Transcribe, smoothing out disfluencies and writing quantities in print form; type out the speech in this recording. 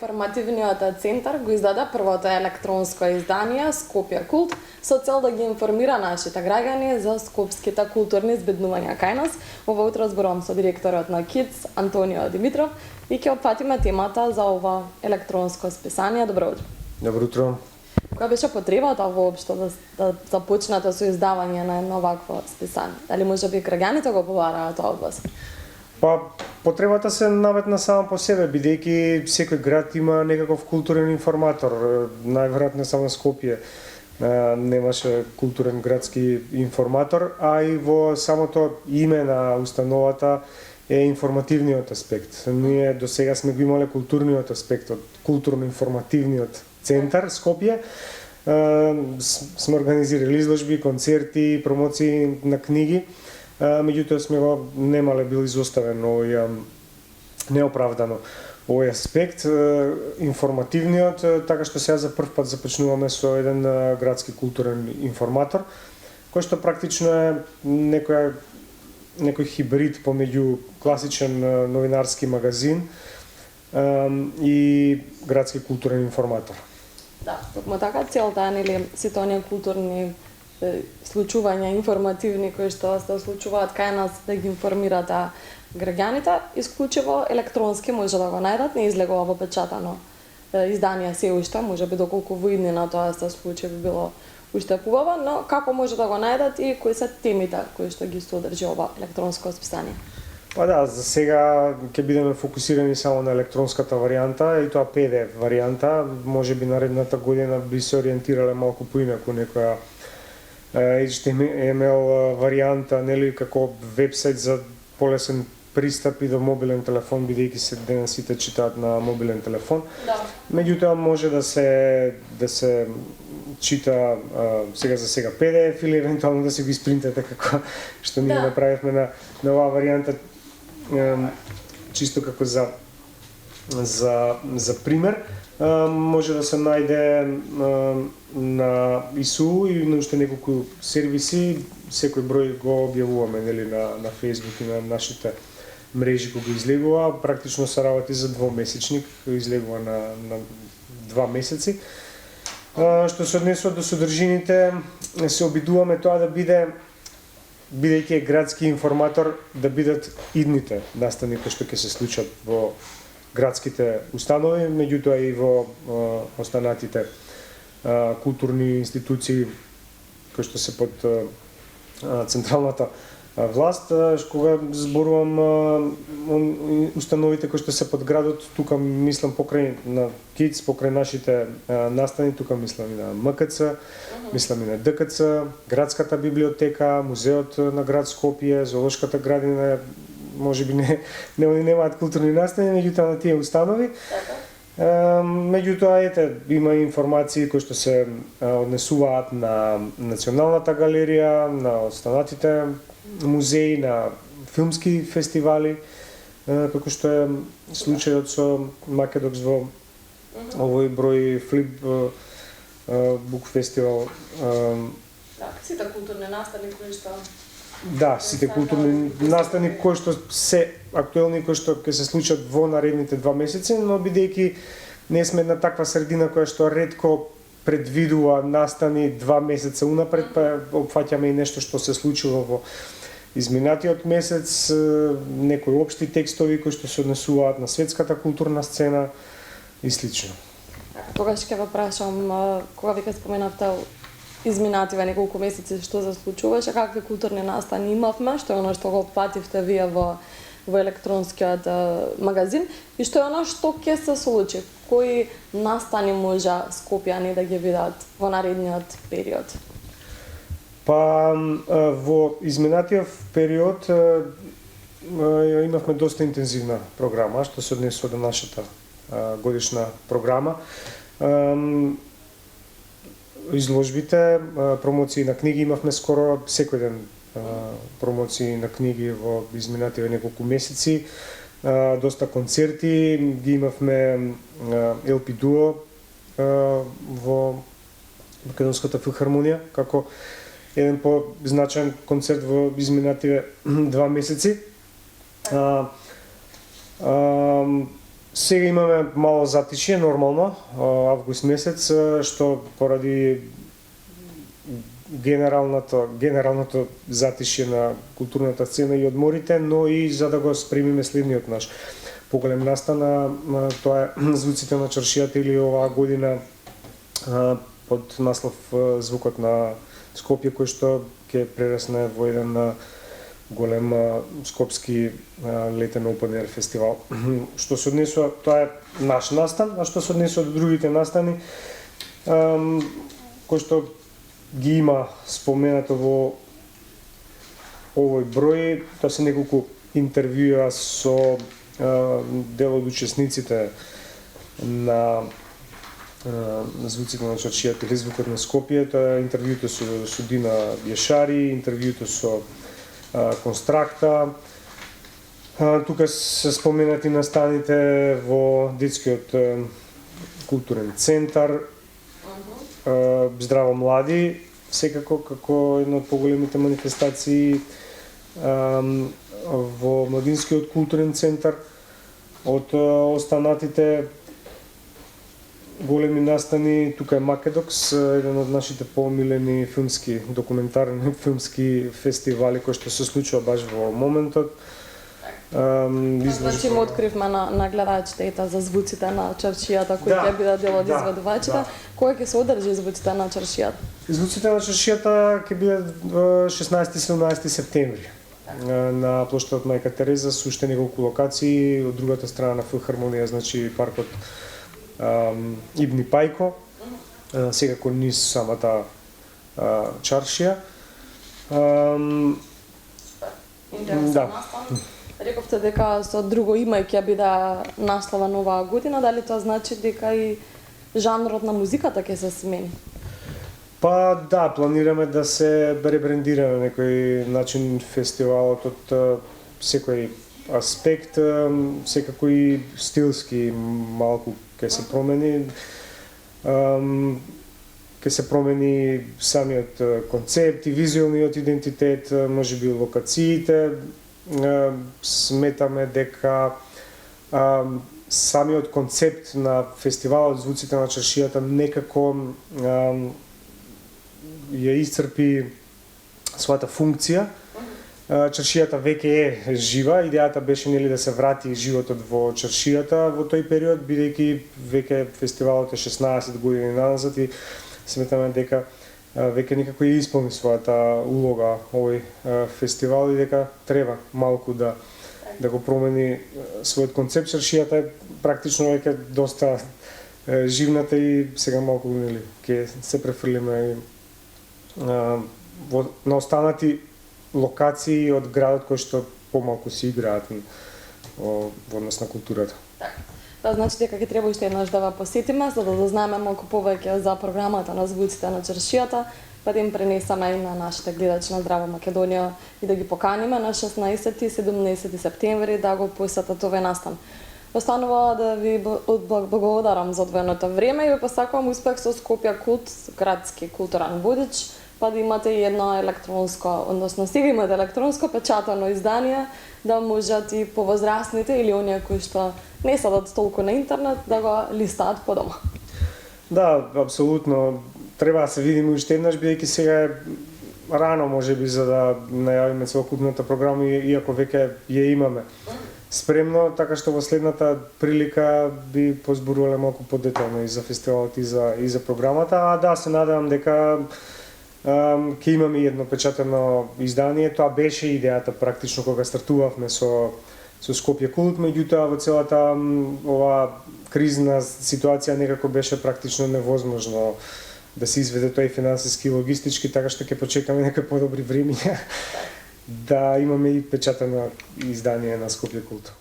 Информативниот центар го издаде првото електронско издание Скопје Култ со цел да ги информира нашите граѓани за скопските културни збеднувања кај нас. Ова утро зборувам со директорот на КИДС Антонио Димитров и ќе опфатиме темата за ова електронско списание. Добро утро. Добро утро. Која беше потребата воопшто да започнете со издавање на едно вакво списание? Дали можеби граѓаните го побараат тоа од вас? Па, потребата се наметна сама по себе, бидејќи секој град има некаков културен информатор. Најверојатно само Скопје немаше културен градски информатор, а и во самото име на установата е информативниот аспект. Ние до сега сме го имале културниот аспект од културно-информативниот центар Скопје. Сме организирали изложби, концерти, промоции на книги. Меѓутоа сме го немале бил изоставен овој неоправдано овој аспект информативниот, така што сега за прв пат започнуваме со еден градски културен информатор, кој што практично е некој хибрид помеѓу класичен новинарски магазин и градски културен информатор. Да, токму така целта е нели сите оние културни случувања информативни кои што се случуваат кај нас да ги информирате граѓаните, исклучиво електронски може да го најдат, не излегува во печатано издание се уште, можеби доколку во иднина тоа се случи би било уште побава, но како може да го најдат и кои се темите кои што ги содржи ова електронско списание? Па да, за сега ќе бидеме фокусирани само на електронската варијанта и тоа PDF варијанта, можеби наредната година би се ориентирале малку поинаку некоја HTML варијанта, нели, како вебсайт за полесен пристап и до мобилен телефон, бидејќи се денес сите читаат на мобилен телефон. Да. Меѓутоа може да се чита за сега PDF или евентуално да се го испринтате како што ние направивме на оваа варијанта, чисто како за пример. Може да се најде на ИСУ и на уште неколку сервиси, секој број го објавуваме нели на Facebook и на нашите мрежи кога го излегува, практично се работи за двомесечник, кој излегува на 2 месеци. Што се однесува до содржините, се обидуваме тоа да биде, бидејќи е градски информатор, да бидат идните настани кои што ќе се случат во градските установи, меѓутоа и во останатите културни институции кои што се под централната власт. Кога зборувам установите кои што се под градот, тука мислам покрај на КИДС, покрај нашите настани, тука мислам и на МКЦ, мислам и на ДКЦ, градската библиотека, музеот на град Скопје, зоолошката градина, можеби они немаат културни настани, меѓутоа на тие установи. Меѓутоа, има информации кои што се однесуваат на Националната галерија, на останатите музеи, на филмски фестивали, како што е случајот со Македокс во овој број Флип Бук фестивал. Сите културни настани кои што Да, сите културни настани кои што се актуелни, кои што ќе се случат во наредните 2 месеци, но бидејќи не сме една таква средина која што ретко предвидува настани 2 месеца унапред, па опфаќаме и нешто што се случило во изминатиот месец, некои општи текстови кои што се однесуваат на светската културна сцена и слично. Тогаш ќе ве прашам, кога веќе споменавте изминативе неколку месеци што се случуваше, какви културни настани имавме, што е оно што го опфативте вие во електронскиот магазин и што е оно што ќе се случи, кои настани може скопјани да ги видат во наредниот период? Па во изминатиот период имавме доста интензивна програма што се однесува до нашата годишна програма. Изложбите, промоции на книги имавме скоро секој ден промоции на книги во изминативе неколку месеци. Доста концерти ги имавме, LP Дуо во Македонската филхармонија како еден позначаен концерт во изминативе 2 месеци. Сега имаме мало затишје, нормално, август месец, што поради генералното затишје на културната сцена и одморите, но и за да го спремиме следниот наш поголем настан, тоа е Звуците на чаршијата, или оваа година под наслов Звукот на Скопје, кој што ќе прерасне во еден голем скопски летен open air фестивал. Што се однесува, тоа е наш настан, а што се однесува до другите настани, кој што ги има споменато во овој број, тоа се неколку интервјуа со дел од учесниците на Звуците на чаршијата или Звукот на Скопје. Тоа е интервјуто со Дина Јешари, интервјуто со Констракта. Тука се споменати настаните во детскиот културен центар, Здраво млади, секако како една од поголемите манифестации во младинскиот културен центар. Од останатите големи настани, тука е Македокс, еден од нашите поомилени филмски, документарни филмски фестивали кои што се случува баш во моментот. Значи му откривме на гледачите за Звуците на чаршијата, кои ќе бидат дел од изведувачите. Кој ќе се одржи Звуците на чаршијата? Звуците на чаршијата ќе бидат 16-17 септември на плоштадот Мајка Тереза, со уште неколку локации, од другата страна на Филхармонија, значи паркот Ибни Пајко, секако низ самата чаршија. Интересен настан. Рековте дека со друго име ќе биде насловен оваа година, дали тоа значи дека и жанрот на музиката ќе се смени? Па да, планираме да се ребрендира на некој начин фестивалот од секој аспект, секако и стилски малку ќе се промени. Ќе се промени самиот концепт и визуелниот идентитет, можеби локациите. Сметаме дека самиот концепт на фестивалот Звуците на чаршијата некако ја исцрпи својата функција. Чаршијата веќе е жива, идејата беше нели да се врати животот во чаршијата во тој период, бидејќи веќе фестивалот е 16 години назад и сметаме дека веќе некако ја исполни својата улога овој фестивал и дека треба малку да го промени својот концепт. Чаршијата е практично веќе доста живната и сега малку нели ќе се префрлиме на останати локации од градот кои што помалку се играат во однос на културата. Тоа значи дека ќе треба уште еднаш да ве посетиме за да дознаеме малку повеќе за програмата на Звуците на чаршијата, па да им пренесеме и на нашите гледачи на Здраво Македонија и да ги поканиме на 16 и 17 септември да го посетат овој настан. Останува да ви благодарам за одвоеното време и ви посакувам успех со Скопје Култ, градски културен водич, па да имате и едно електронско, односно сега имате електронско печатано издание, да можат и повозрастните или оние кои што не седат толку на интернет да го листаат по дома. Да, апсолутно. Треба да се видиме уште еднаш, бидејќи сега е рано можеби за да најавиме целокупната програма, иако веќе ја имаме спремно, така што во следната прилика би позборувале малку подетално и за фестивалот и за програмата, а да, се надевам дека ќе имаме едно печатено издание. Тоа беше идејата практично кога стартувавме со Скопје Култ, меѓутоа во целата ова кризна ситуација некако беше практично невозможно да се изведе тоа и финансиски и логистички, така што ќе почекаме некои подобри времиња да имаме и печатено издание на Скопје Култ.